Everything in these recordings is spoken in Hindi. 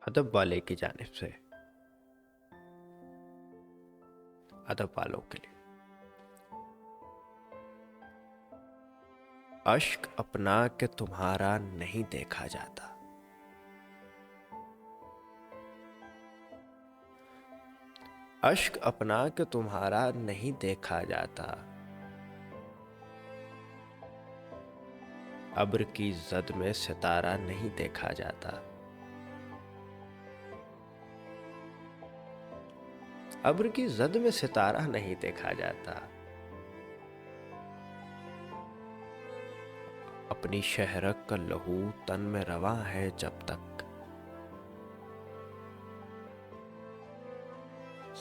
अदब वाले की जानिब से अदब वालों के लिए। अश्क अपना के तुम्हारा नहीं देखा जाता। अश्क अपना के तुम्हारा नहीं देखा जाता। अब्र की जद में सितारा नहीं देखा जाता। अब्र की जद में सितारा नहीं देखा जाता। अपनी शहरक का लहू तन में रवा है जब तक।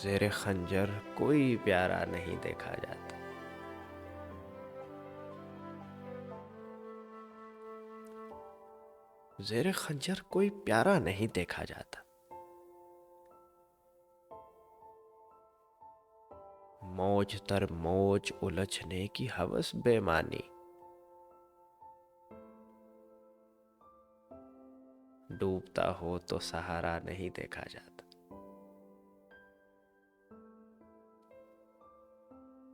ज़ेरे खंजर कोई प्यारा नहीं देखा जाता। ज़ेरे खंजर कोई प्यारा नहीं देखा जाता। मौज तर मौज उलझने की हवस बेमानी। डूबता हो तो सहारा नहीं देखा जाता।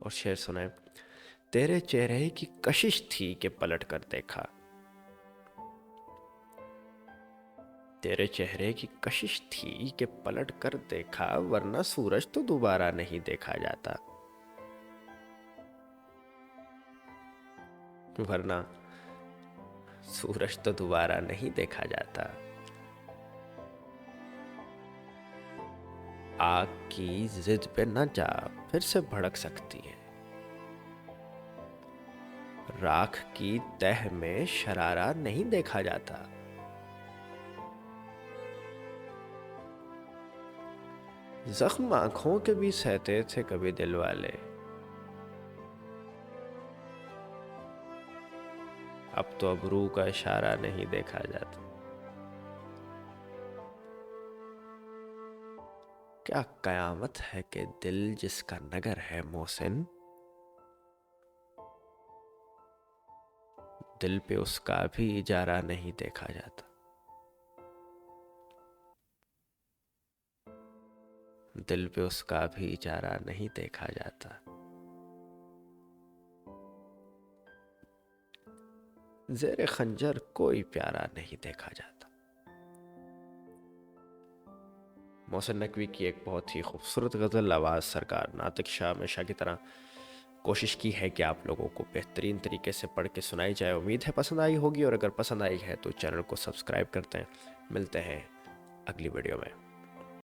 और शेर सुनाए। तेरे चेहरे की कशिश थी कि पलट कर देखा। तेरे चेहरे की कशिश थी कि पलट कर देखा, वरना सूरज तो दोबारा नहीं देखा जाता। वरना सूरज तो दोबारा नहीं देखा जाता। आग की जिद पे न जा, फिर से भड़क सकती है। राख की तह में शरारा नहीं देखा जाता। जख्म आंखों के भी सहते थे कभी दिल वाले। अब तो अबरू का इशारा नहीं देखा जाता। क्या कयामत है कि दिल जिसका नगर है मोहसिन, दिल पे उसका भी इजारा नहीं देखा जाता। दिल पे उसका भी इजारा नहीं देखा जाता। ज़ेरे खंजर कोई प्यारा नहीं देखा जाता। मोहसिन नकवी की एक बहुत ही खूबसूरत गज़ल। आवाज़ सरकार नातिक शाह हमेशा की तरह कोशिश की है कि आप लोगों को बेहतरीन तरीके से पढ़ के सुनाई जाए। उम्मीद है पसंद आई होगी, और अगर पसंद आई है तो चैनल को सब्सक्राइब करते हैं। मिलते हैं अगली वीडियो में।